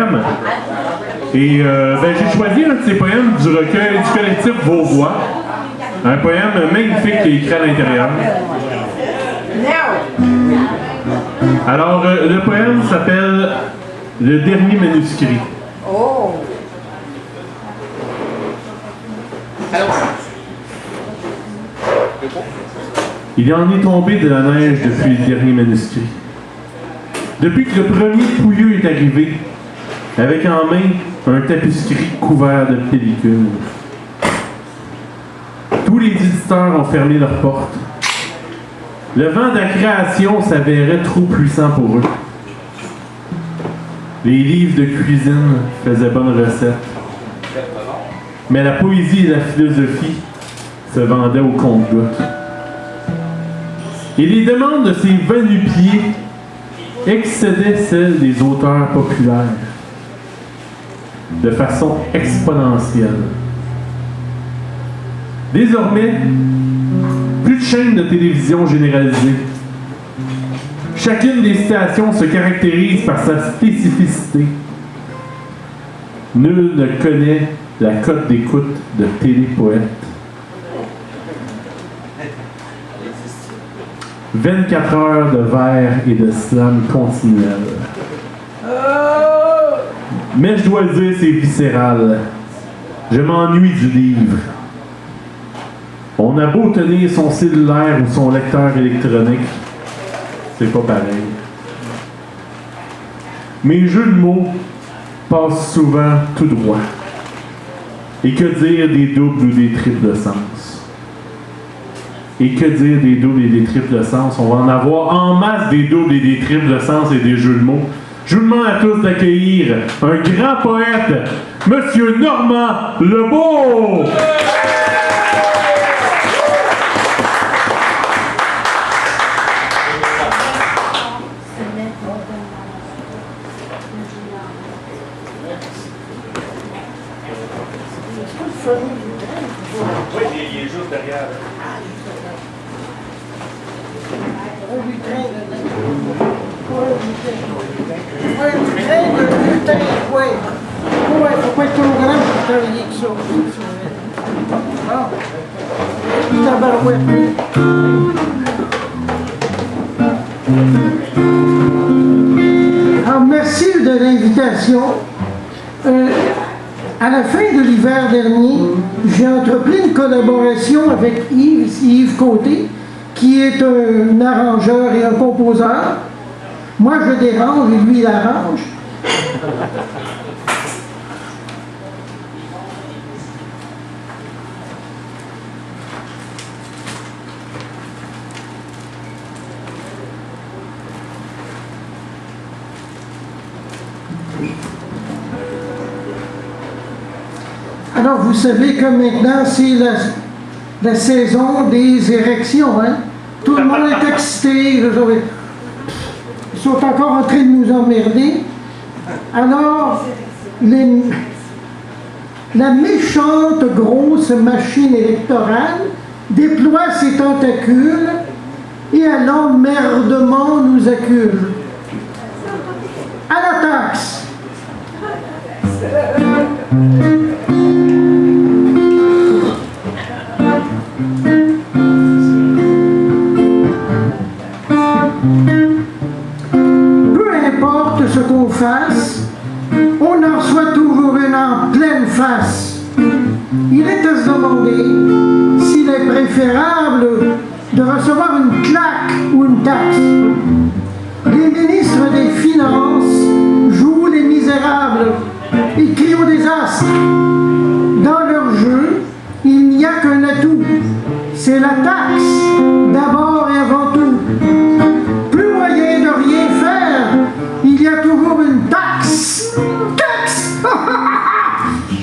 poèmes. Et j'ai choisi un de ces poèmes du recueil du collectif Vauvois. Un poème magnifique qui est écrit à l'intérieur. Alors, le poème s'appelle « Le dernier manuscrit ». Oh! Il en est tombé de la neige depuis le dernier manuscrit. Depuis que le premier pouilleux est arrivé, avec en main un tapisserie couvert de pellicule. Tous les éditeurs ont fermé leurs portes. Le vent de la création s'avérait trop puissant pour eux. Les livres de cuisine faisaient bonne recette. Mais la poésie et la philosophie se vendaient au compte-gouttes. Et les demandes de ces va-nu-pieds excédaient celles des auteurs populaires de façon exponentielle. Désormais, plus de chaînes de télévision généralisées. Chacune des stations se caractérise par sa spécificité. Nul ne connaît la cote d'écoute de Télépoète. 24 heures de vers et de slam continuel. Mais je dois le dire, c'est viscéral. Je m'ennuie du livre. On a beau tenir son cellulaire ou son lecteur électronique, c'est pas pareil. Mes jeux de mots passent souvent tout droit. Et que dire des doubles ou des triples sens? Et que dire des doubles et des triples sens? On va en avoir en masse des doubles et des triples sens et des jeux de mots. Je vous demande à tous d'accueillir un grand poète, Monsieur Normand Lebeau! Oui, il est juste derrière. Faut pas être trop grand pour travailler que ça. Alors, merci de l'invitation. À la fin de l'hiver dernier, j'ai entrepris une collaboration avec Yves Côté, qui est un arrangeur et un compositeur. Moi, je dérange et lui, il arrange. Alors, vous savez que maintenant, c'est la saison des érections, hein? Tout le monde est excité. Ils sont encore en train de nous emmerder. Alors, la méchante grosse machine électorale déploie ses tentacules et à l'emmerdement nous accule. À la taxe! Ce qu'on fasse, on en reçoit toujours une en pleine face. Il est à se demander s'il est préférable de recevoir une claque ou une taxe. Les ministres des Finances jouent les misérables et crient au désastre. Dans leur jeu, il n'y a qu'un atout, c'est la taxe, d'abord et avant tout. Plus moyen de rien faire, il y a toujours une taxe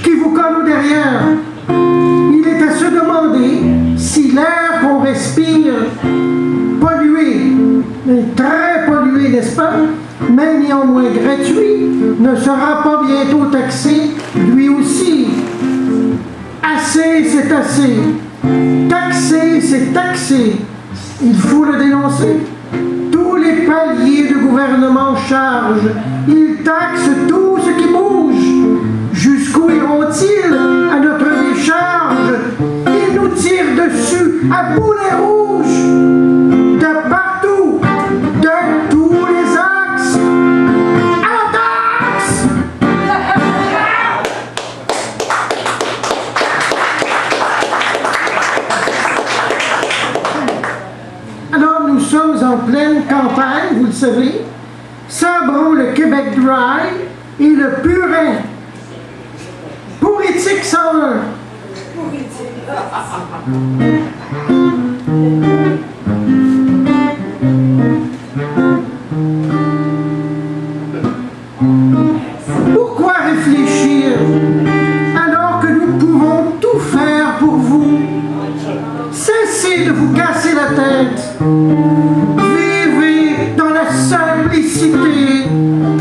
qui vous colle au derrière. Il est à se demander si l'air qu'on respire, pollué, très pollué, n'est-ce pas, mais néanmoins gratuit, ne sera pas bientôt taxé, lui aussi. Assez, c'est assez. Taxer, c'est taxer. Il faut le dénoncer. Tous les paliers de gouvernement chargent. Ils taxent tout ce qui en pleine campagne, vous le savez. Sabrons le Québec Dry et le Purin. Pour éthique 101. Pourquoi réfléchir alors que nous pouvons tout faire pour vous? Cessez de vous casser la tête. Vivez dans la simplicité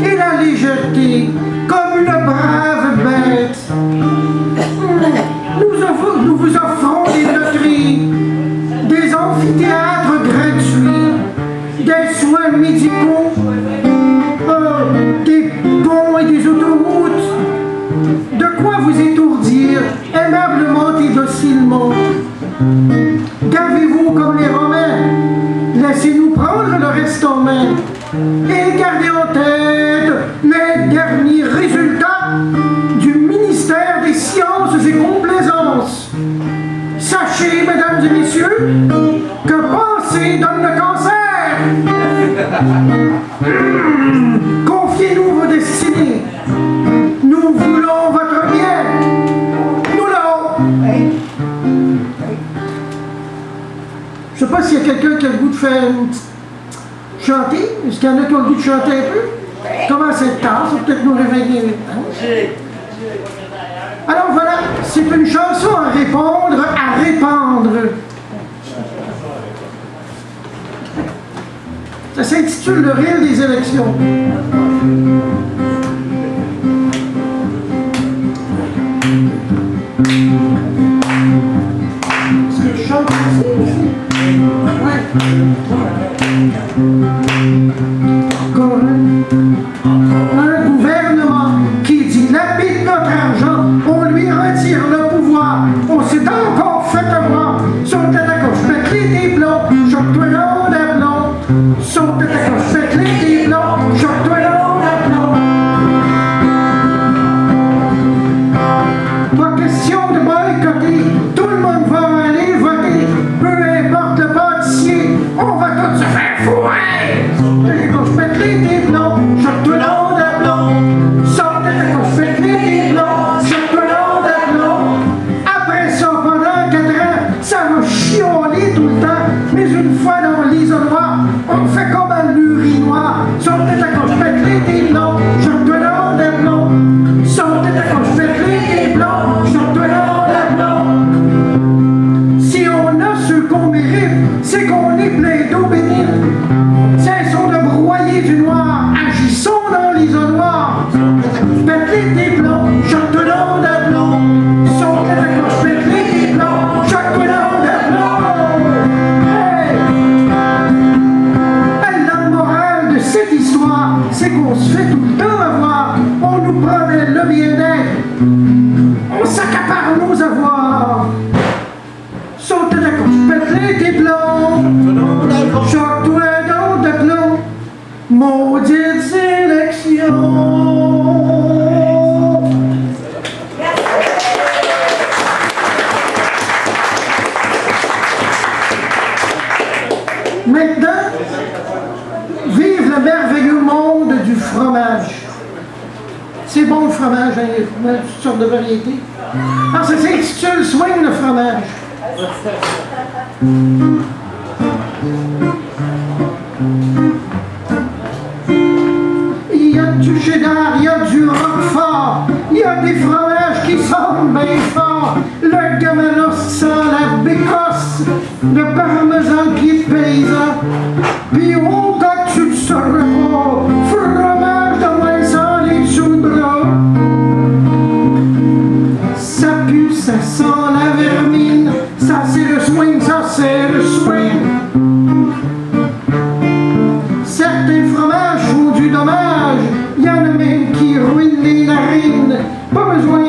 et la légèreté comme une brave bête. Nous vous offrons des loteries, des amphithéâtres gratuits, des soins médicaux, des ponts et des autoroutes. De quoi vous étourdir aimablement et docilement. Gavez-vous comme les Romains, laissez-nous prendre le reste en main et gardez en tête les derniers résultats du ministère des Sciences et Complaisances. Sachez, mesdames et messieurs, que penser donne le cancer. Confiez-nous vos destinées. Nous voulons votre bien. Nous l'avons. Je ne sais pas s'il y a quelqu'un qui a le goût de faire une petite chanter. Est-ce qu'il y en a qui ont le goût de chanter un peu? Comment c'est tard, ça peut-être nous réveiller maintenant. Alors voilà, c'est une chanson à répondre, à répandre. Ça s'intitule Le rire des élections. Est-ce que tu chantes aussi? Ouais. Encore un gouvernement qui dilapide notre argent, on lui retire le pouvoir, on s'est encore fait avoir. Sont à la gauche, faites-les des blancs, choque-toi l'on d'aplomb. Sont à la gauche, faites-les des blancs, choque-toi l'on d'aplomb. Pas question de boycotter, tout le monde va aller voter, peu importe le pâtissier, on va tous se faire fourrer. Sont à la gauche, faites-les des blancs, choque-toi l'on d'aplomb. Sont à la gauche, faites-les des blancs, choque-toi l'on d'aplomb. Après ça, pendant 4 ans, ça va chialer tout le temps, mais une fois dans l'isoloir, on fait comme un urinoir. Sont à la gauche, faites-les des blancs, choque-toi l'on d'aplomb. Sont à la gauche, faites-les des blancs, choque-toi l'on d'aplomb. Si on a ce qu'on mérite, c'est qu'on est plein d'eau bénite. Cessons de broyer du noir, agissons dans l'isoloir. Faites-les des blancs, choque-toi l'on d'aplomb. Sont à la gauche, faites-les des blancs, choque-toi l'on d'aplomb. Hey! La morale de cette histoire, c'est qu'on se fait tout le temps avoir. On nous promet le bien-être, on s'accapare nos avoirs. Saute à la gauche, faites-les des blancs, choque-toi l'on d'aplomb. Maudite élection. Maintenant, vive le merveilleux monde du fromage. C'est bon le fromage, hein, il y a toutes sortes de variétés. Alors ça s'intitule Swing le fromage. Il y a du cheddar, il y a du roquefort, il y a des fromages qui sentent bien fort. Le gamanos sent la bécosse, le parmesan qui est paysan. Puis oh, quand tu te sauras pas, fromage de moins sans les sous de bras. Ça pue, ça sent la vermine, ça c'est le swing, ça c'est le swing. Certains fromages font du dommage, il y en a même qui ruinent les narines. Pas besoin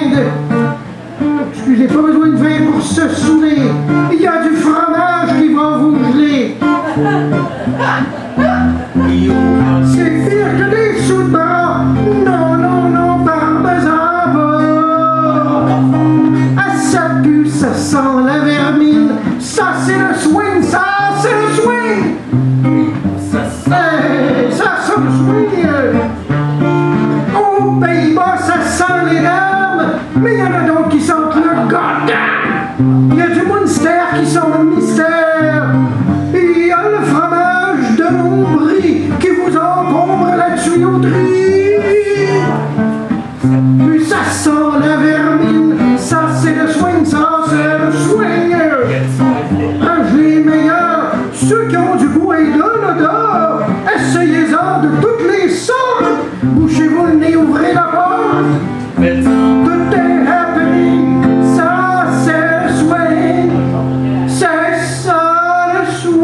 de vin pour se saouler, il y a du fromage qui va vous geler. les dames, mais il y en a d'autres qui sentent le goddamn. Il y a du Munster qui sent le mystère. Il y a le fromage de Montbrie qui vous encombre la tuyauterie. Puis ça sent la vermine, ça c'est le swing, ça c'est le swing. Les meilleurs, ceux qui ont du goût et de l'odeur, essayez-en de toutes les sortes. Bouchez-vous le nez, ouvrez la porte. Tout est happening, ça c'est le swing, c'est ça le swing.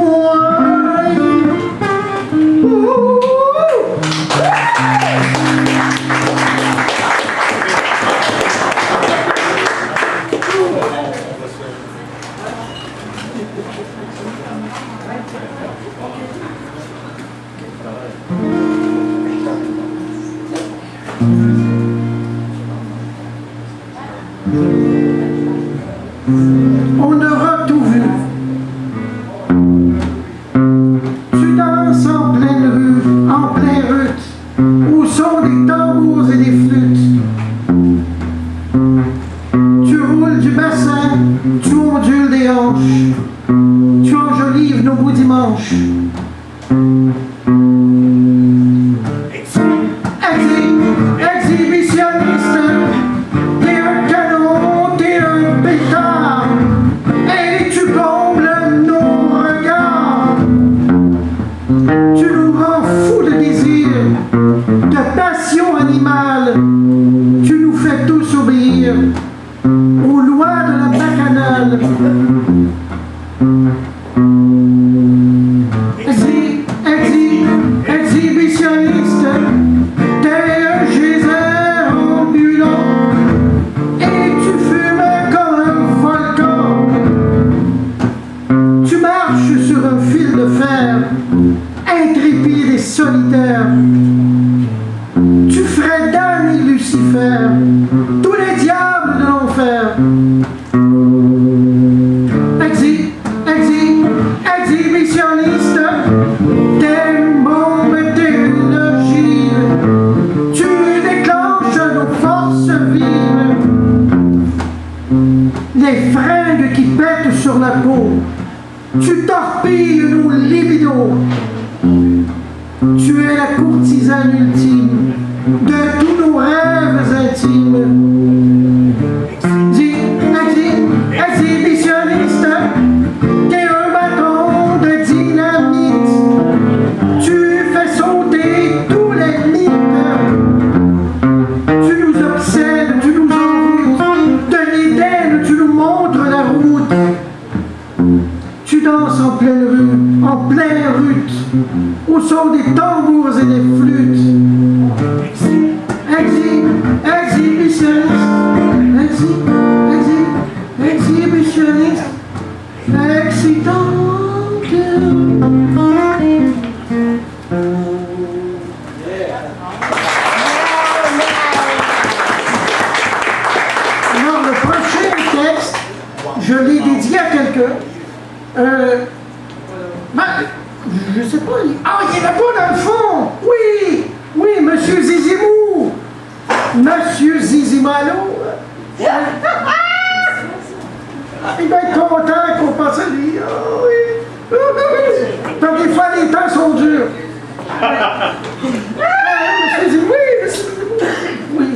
Ouh. On aura tout vu. Tu danses en pleine rue, en plein rut, au son des tambours et des flûtes. Tu roules du bassin, tu ondules des hanches, tu enjolives nos beaux dimanches. Exhibitionniste, t'es un canon, t'es un pétard, et tu combles nos regards. Tu nous rends fous de désir, de passion animale, tu nous fais tous obéir aux lois de la bacchanale. Exhibitionniste, t'es un geyser ambulant, et tu fumes comme un volcan. Tu marches sur un fil de fer, intrépide et solitaire. Tu ferais damner Lucifer, tous les diables de l'enfer. Exhibitionniste, t'es une bombe, t'es une ogive. Tu déclenches nos forces vives. Les fringues qui pètent sur la peau, tu torpilles nos libidos. Tu es la courtisane ultime de tous nos rêves intimes. Exhibitionniste, t'es un bâton de dynamite. Tu fais sauter tous les mythes. Tu nous obsèdes, tu nous envoûtes. De l'Éden, tu nous montres la route. Tu danses en pleine rue, en plein rut, au son des tambours et des flûtes. Exhibitionniste, exhibitionniste, excitante. Alors le prochain texte, je l'ai dédié à quelqu'un. Je sais pas. Il est là-bas dans le fond. Oui, Monsieur Zizimou. Monsieur Zizimalo. Il va être content qu'on pense à lui. Oh, oui. Donc des fois, les temps sont durs. Monsieur Zizimou, oui.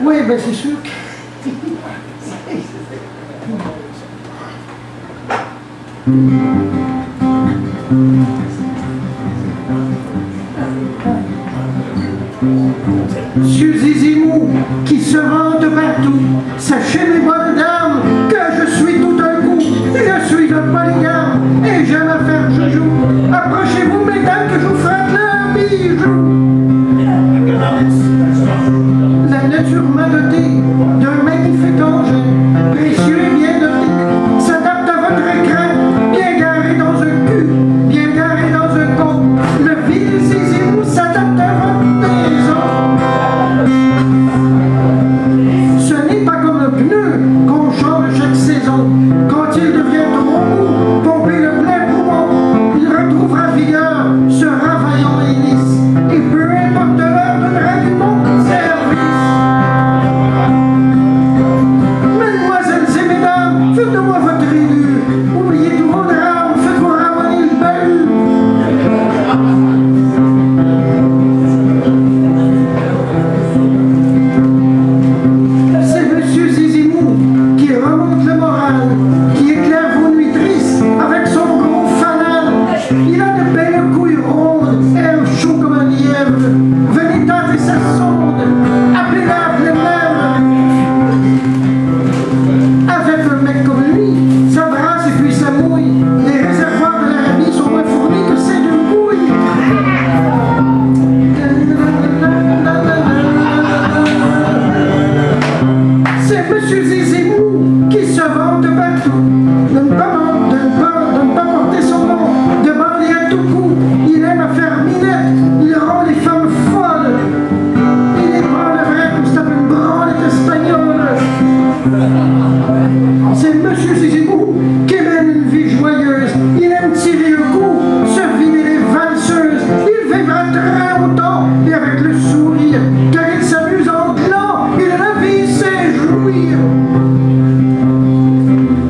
Oui, ben c'est sûr. Monsieur Zizimou, qui se vante partout, sachez mes bonnes dames que je suis tout un coup, je suis un polygame et j'aime à faire joujou. Approchez-vous mesdames que je vous frappe leur bijou. La nature m'a doté d'un magnifique engin, précieux et bien doté, s'adapte à votre écran, bien garé dans un cul, bien garé dans un con. Le vil Zizimou s'adapte à votre maison. Ce n'est pas comme un pneu qu'on change chaque saison. Quand il devient trop mou, pomper le plein poumon, il retrouvera vigueur, sera vaillant et lisse, et peut n'importe l'heure donnerait du bon service. Mesdemoiselles et mesdames, faites-moi votre élu. Oubliez tout vos drames, faites-vous ramener le bahut. C'est Monsieur Zizimou qui remonte le moral, qui éclaire vos nuits tristes avec son gros fanal. Il a de belles couilles rondes, air chaud comme un lièvre. Venez tâter sa sonde, appelez-la à pleine lèvre. Avec un mec comme lui, ça brasse et puis ça mouille. Les réservoirs de l'Arabie sont moins fournis que celles d'une couille. C'est Monsieur Zizimou qui se vante partout, de ne pas porter son nom, de bander à tout coup. Il aime à faire minette, il rend les femmes folles. Il est pas le vrai pour se taper une branlette espagnole. C'est Monsieur Zizimou qui mène une vie joyeuse. Il aime tirer un coup, se vider les valseuses. Il vivra très longtemps et avec le sourire, car il s'amuse en gland et la vie c'est jouir.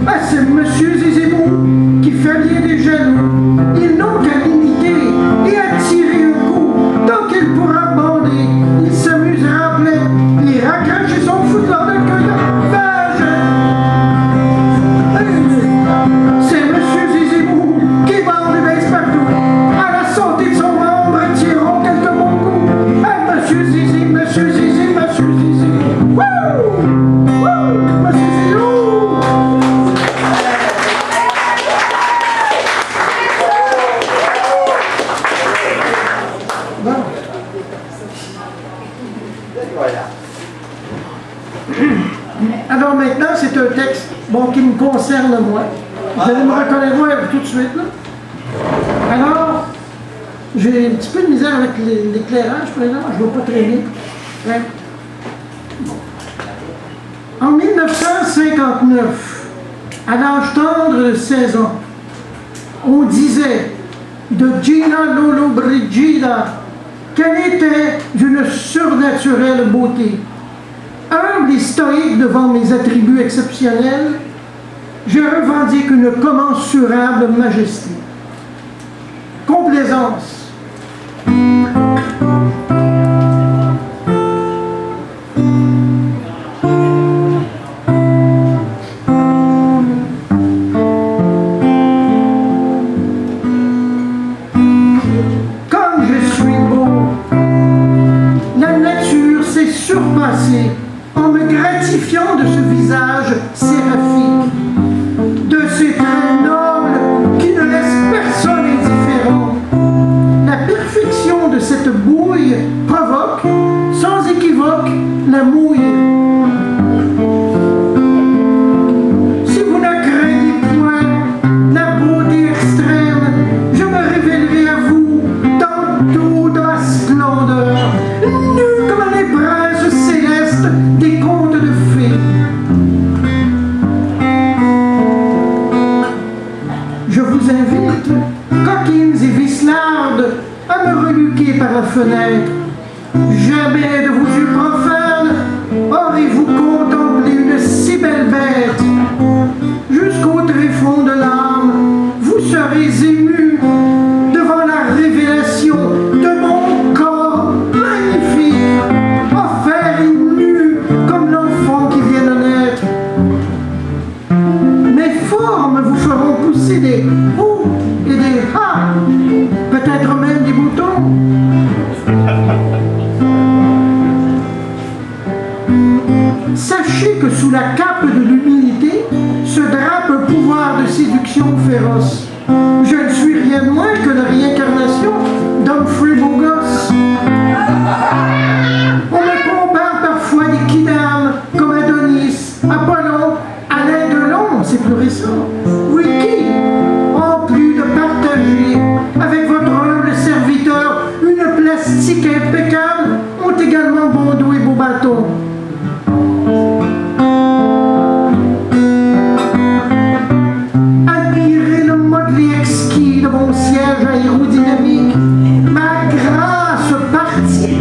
Ah, c'est Monsieur Zizimou qui fait lier des jaloux. Ils n'ont qu'à l'imiter et à tirer un coup. Tant qu'il pourra bander, il s'amusera plein. Il raccroche son foutoir de queue de vache. C'est Monsieur Zizimou qui bande et baisse partout. À la santé de son membre, tirant quelques bons coups. Ah, Monsieur Zizi, Monsieur Zizi, Monsieur Zizi. Wouh! Wouh! Monsieur Zizou! Bon. Alors maintenant, c'est un texte qui me concerne moi. Vous allez me reconnaître moi tout de suite. Là. Alors, j'ai un petit peu de misère avec l'éclairage, par exemple. Je ne vais pas traîner. Ouais. En 1959, à l'âge tendre de 16 ans, on disait de Gina Lollobrigida qu'elle était d'une surnaturelle beauté. Humble et stoïque devant mes attributs exceptionnels, je revendique une commensurable majesté. Complaisance. Comme je suis beau, la nature s'est surpassée en me gratifiant de ce visage séraphique, de ces traits nobles qui ne laissent personne indifférent. La perfection de cette bouille provoque, sans équivoque, la mouille. Si vous ne craignez point la beauté extrême, je me révélerai à vous tantôt de ma splendeur, nue comme les princes célestes des contes de fées. Je vous invite, coquines et vicelardes, à me reluquer par la fenêtre. Jamais de vos yeux profanes aurez-vous contemplé une si belle bête. Jusqu'au tréfonds de l'âme, vous serez émus devant la révélation de mon corps magnifique, offert et nu comme l'enfant qui vient de naître. Mes formes vous feront pousser des ouh et des ah, peut-être même des boutons. Sachez que sous la cape de l'humilité se drape un pouvoir de séduction féroce. Je ne suis rien de moins que la réincarnation d'Humphrey Bogos. On me compare parfois des kidams comme Adonis, Apollon, Alain Delon, c'est plus récent. Oui, qui, en plus de partager avec votre humble serviteur une plastique impeccable, ont également bon dos et beau bâton. Admirez le modelé exquis de mon siège aérodynamique, ma grâce partie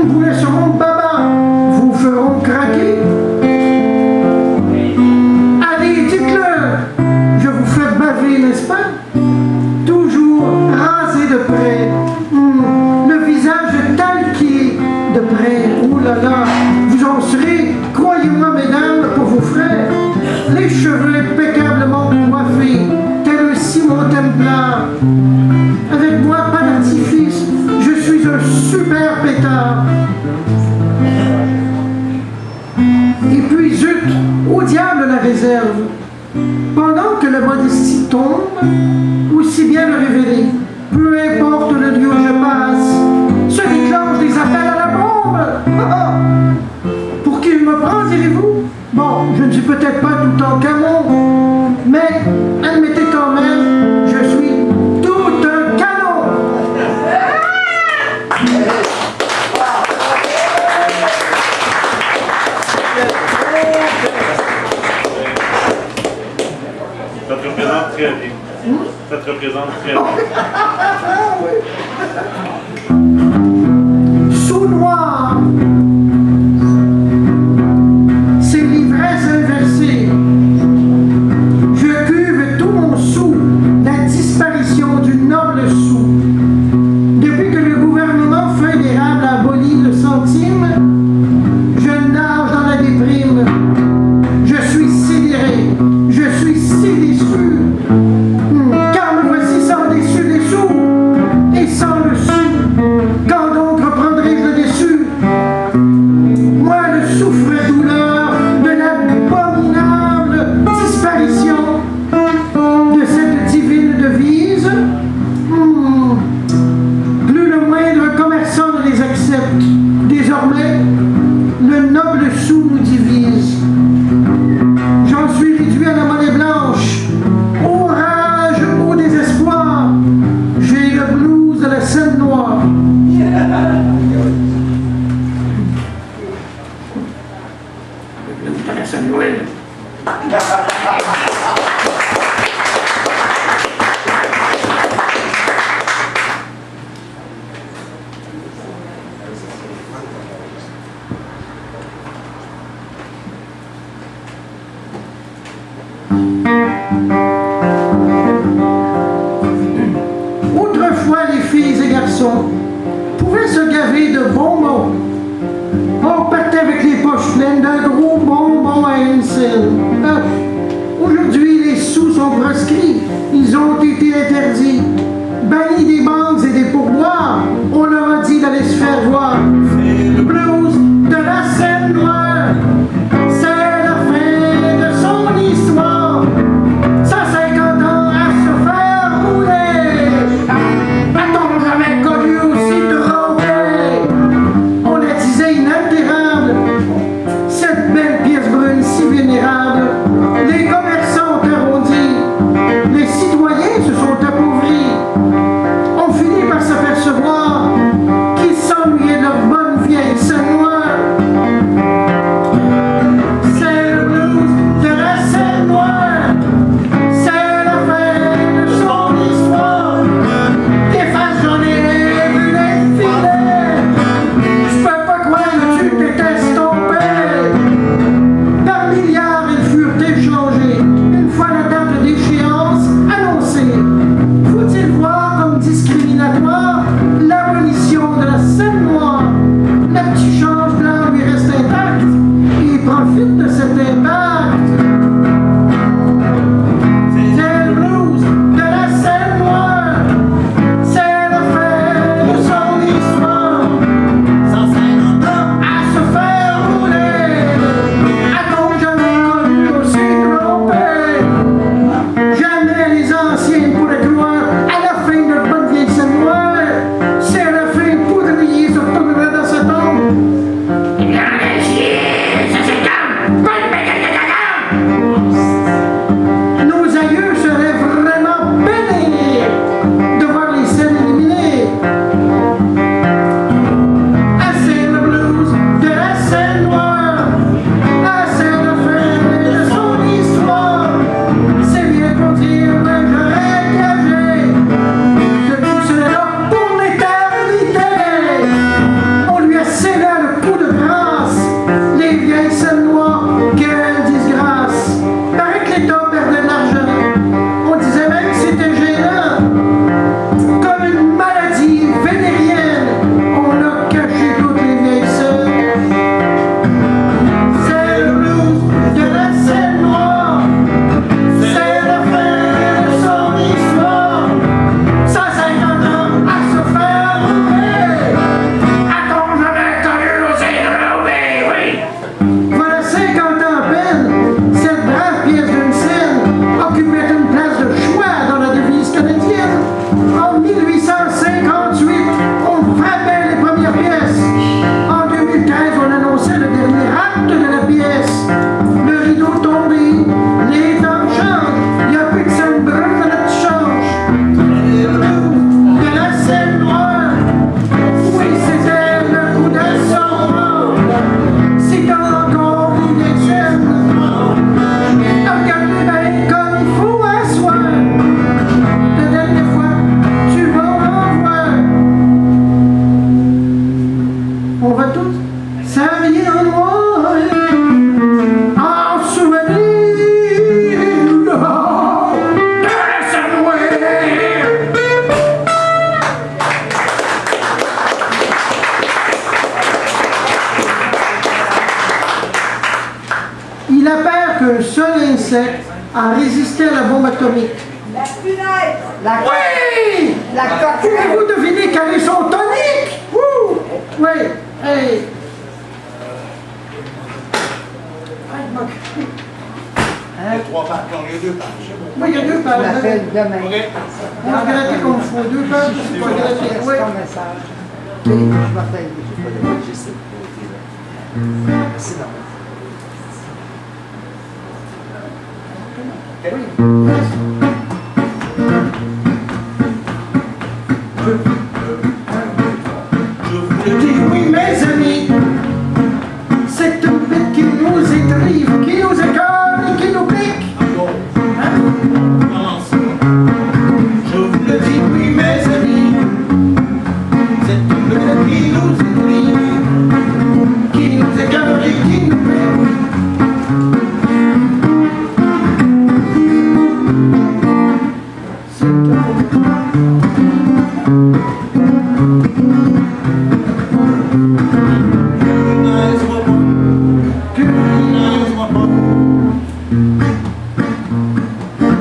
vous laisseront baba, vous feront craquer. Allez, dites-le, je vous fais baver, n'est-ce pas? Toujours rasé de près, le visage talqué de près. Oh là là, vous en serez, croyez-moi mesdames, pour vos frères, les cheveux impeccablement coiffés, tel un Simon Templar. Avec moi, pas d'artifice, je suis un super pétard. Et puis, zut, au diable la réserve. Pendant que la modestie tombe, aussi bien le révéler, peu importe le lieu où je passe, se déclenche des appels à la bombe. Pour qui il me prend, direz-vous? Bon, je ne suis peut-être pas tout en canon, mais admettez quand même, je suis tout un canon. Ça te représente très bien. Ça te représente très bien. Sous noir, c'est l'ivresse inversée. Je cuve tout mon sou, la disparition du noble sou. Depuis que le gouvernement fédéral a aboli le centime, je nage dans la déprime. Je suis sidéré, je suis si déçu. Car me voici sans déçu des sous et sans le sou. Quand donc reprendrai-je le déçu? Moi, le souffre-douleur de l'abominable disparition de cette divine devise. Plus le moindre commerçant ne les accepte. Désormais, le noble sou nous divise. J'en suis réduit à la monnaie blanche. Orage au désespoir. J'ai le blues de la scène noire. Le blues de la scène noire. Autrefois, les filles et garçons pouvaient se gaver de bonbons. On partait avec les poches pleines d'un gros bonbon à Hensel. Aujourd'hui, les sous sont proscrits. Ils ont été interdits. Bannis des banques et des pourboires. On leur a dit d'aller se faire voir. Le blues de la scène noire. C'est la fin de son histoire. 150 ans à se faire rouler. A-t-on jamais connu aussi trompé? On la disait inaltérable, cette belle pièce brune si vénérable. Les commerçants ont arrondi, les citoyens se sont appauvris. On finit par s'apercevoir qu'un seul insecte a résisté à la bombe atomique? La punaise. Oui! La coquille. Pouvez-vous deviner quel est son tonique? Ouh! Oui. Hey. Il y a 3 pages, non, il y a 2 pages. Oui, il y a 2 Je pages. l'appelle demain. On va gratter comme il faut. 2 pages, c'est pas gratter. Oui. Ton message. Je vais t'aider. C'est normal. Je dis oui, mes amis, cette bête qui nous étrive, qui nous écœure et qui nous pique. Je vous le dis, oui, mes amis, cette bête qui nous étrive, qui nous écœure et qui nous pique.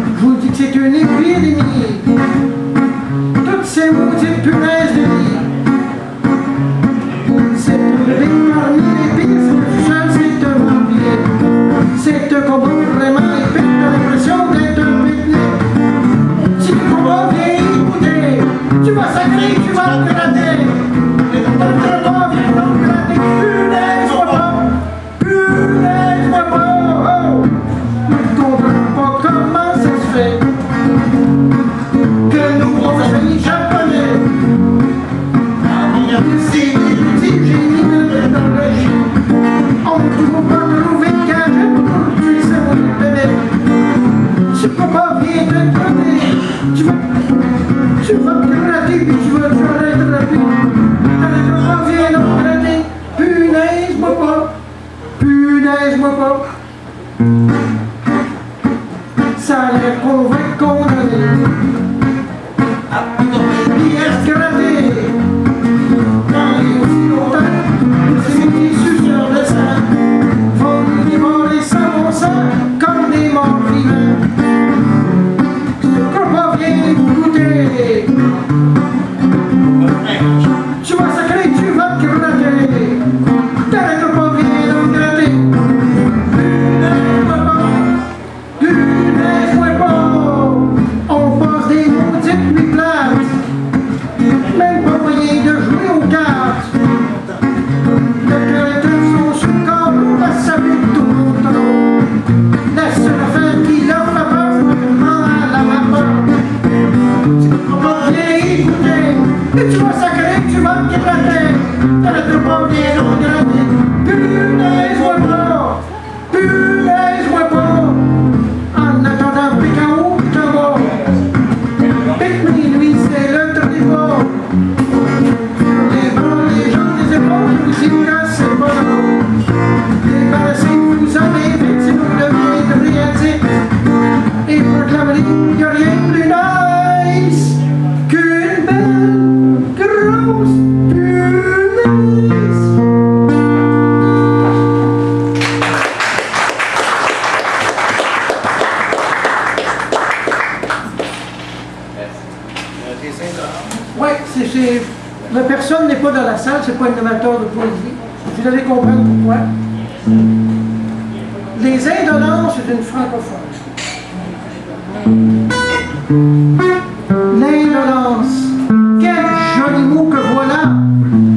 Je vous dis que c'est une épidémie. Toutes ces maudites punaises de lit. C'est une parmi les pires, c'est seul, c'est un vampire. C'est un combat vraiment épais, t'as l'impression d'être un pique-nique. Si le combat vient écouter, tu vas sacrer, tu vas te gratter. Et ton combat vient donc gratter. Punaise-moi pas! Punaise-moi pas! Oh! Je comprends pas comment ça se fait que nos gros amis japonais si érudits, génies de technologie ont toujours pas trouvé de gadget pour tuer ces maudits bébés. Tu peux pas bien te gratter. Tu vas te gratter puis tu vas te gratter. Reviens donc gratter. Punaise-moi pas. Punaise-moi pas. Ça a l'air qu'on va être condamné. Bien se gratter. Dans les aussi longtemps, ces petits suceurs de sang vont nous dévorer sans bon sang comme des morts vivants. Tu ne peux pas bien écouter. Tu vas sacrer, tu vas te gratter. T'arrêtes pas bien de gratter. Punaise-moi pas. On passe des maudites nuits plates. Même pas moyen de jouer aux cartes. Le cœur sont sur le corps, on va saluer tout le monde. La seule affaire qui leur fait peur, c'est vraiment à la vapeur. Tu vas pas bien écouter. Et tu vas sacrer, tu vas te gratter. T'arrêtes pas bien de gratter. Punaise-moi pas. Punaise-moi pas. En attendant, pique en haut, pique en bas. Pique minuit, c'est le temps des bords. Les bras, les jambes, les épaules, vous y cassez pas l'eau. Débarrassez, vous en évitez, si vous devenez briatique. Et proclamez, il n'y a rien de plus nice qu'une belle grosse punaise. Oui, la personne n'est pas dans la salle, c'est pas un amateur de poésie. Vous allez comprendre pourquoi. Les indolences d'une francophone. L'indolence. Quel joli mot que voilà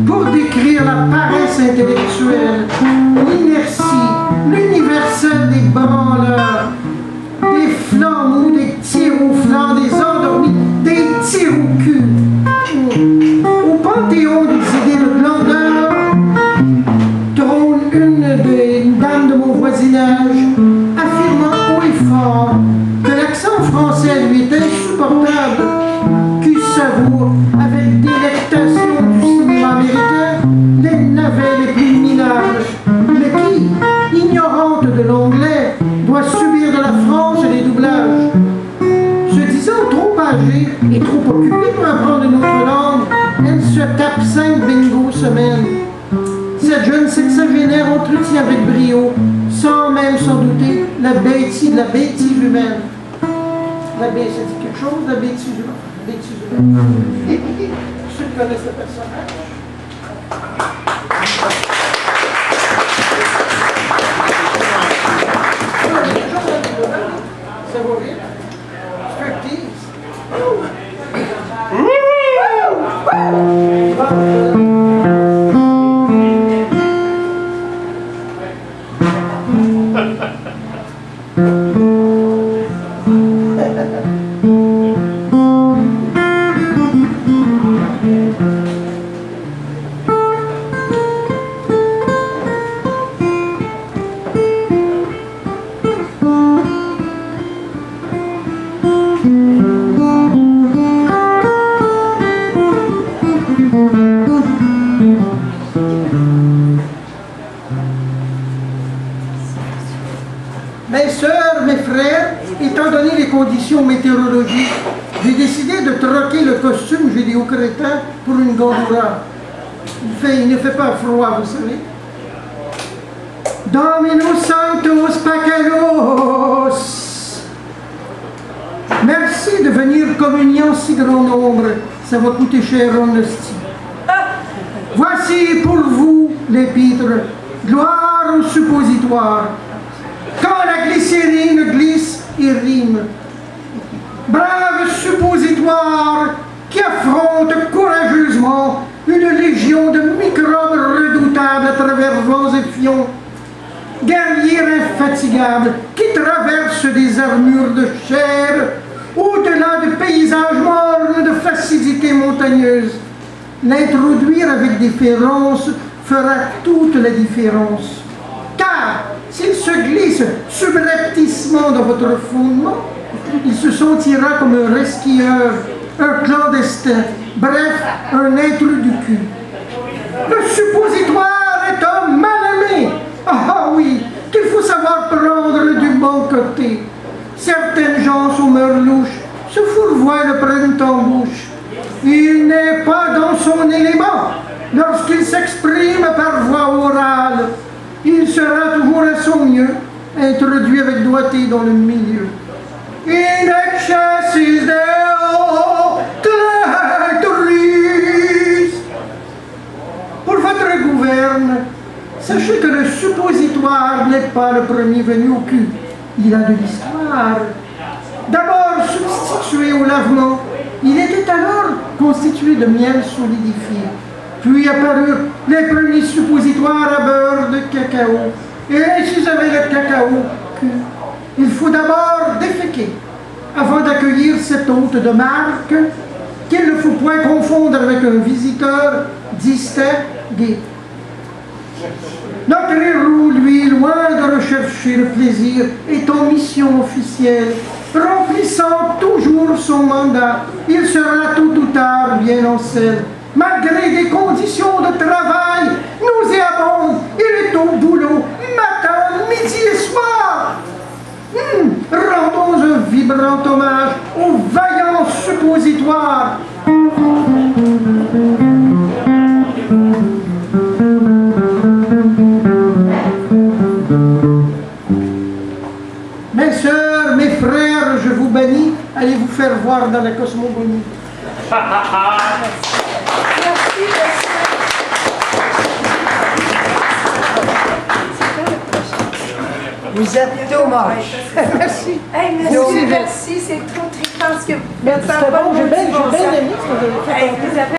pour décrire la paresse intellectuelle, l'inertie, l'universel des branleurs, des flancs mous, des tirs au flanc, des endormis, des tirs au cul. Au panthéon des idées de blondeur trône une dame de mon voisinage, affirmant haut et fort que l'accent français lui est insupportable, qui savoure avec délectation du cinéma américain les navets les plus minables, mais qui, ignorante de l'anglais, doit subir de la France des doublages. Se disant trop âgée et trop occupée pour apprendre une autre langue, elle se tape 5 bingo semaines. Cette jeune sexagénaire entretient avec brio, sans même s'en douter, la bêtise humaine. Ça dit quelque chose, la bêtise humaine? Bêtise humaine. Ceux qui connaissent le personnage. Ça va vite. Striptease. Mes sœurs, mes frères, étant donné les conditions météorologiques, j'ai décidé de troquer le costume judéo-chrétien pour une gandoura. Il ne fait pas froid, vous savez. Dominus Sanctus Paccalos. Merci de venir communier en si grand nombre. Ça va coûter cher en hostie. Voici pour vous l'épître. Gloire au suppositoire. Quand la glycérine glisse et rime. Brave suppositoire qui affronte courageusement une légion de microbes redoutables à travers vents et fions. Guerrier infatigable qui traverse des armures de chair au-delà de paysages mornes de flaccidité montagneuse. L'introduire avec déférence fera toute la différence. Car s'il se glisse subrepticement dans votre fondement, il se sentira comme un resquilleur, un clandestin, bref, un intrus du cul. Le suppositoire est un mal-aimé. Ah oui, qu'il faut savoir prendre du bon côté. Certaines gens sont meurlouches, se fourvoient le prennent en bouche. Il n'est pas dans son élément lorsqu'il s'exprime par voie orale. Il sera toujours à son mieux, introduit avec doigté dans le milieu. In excelsis Deo clitoris. Pour votre gouverne, sachez que le suppositoire n'est pas le premier venu au cul. Il a de l'histoire. D'abord substitué au lavement, il était alors constitué de miel solidifié. Puis apparurent les premiers suppositoires à beurre de cacao. Et ainsi avec le cacao cul. Il faut d'abord déféquer avant d'accueillir cet hôte de marque qu'il ne faut point confondre avec un visiteur distingué. Notre héros, lui, loin de rechercher le plaisir, est en mission officielle, remplissant toujours son mandat. Il sera tôt ou tard bien en selle. Malgré des conditions de travail nauséabondes, il est au boulot, matin, midi et soir. Rendons un vibrant hommage au vaillant suppositoire. Mes sœurs, mes frères, je vous bannis, allez vous faire voir dans la cosmogonie. Vous êtes dommage. Merci. Hey, monsieur, merci, c'est trop trippant ce que Merci, c'est bon, j'ai bien aimé ce que vous avez fait. Hey, vous avez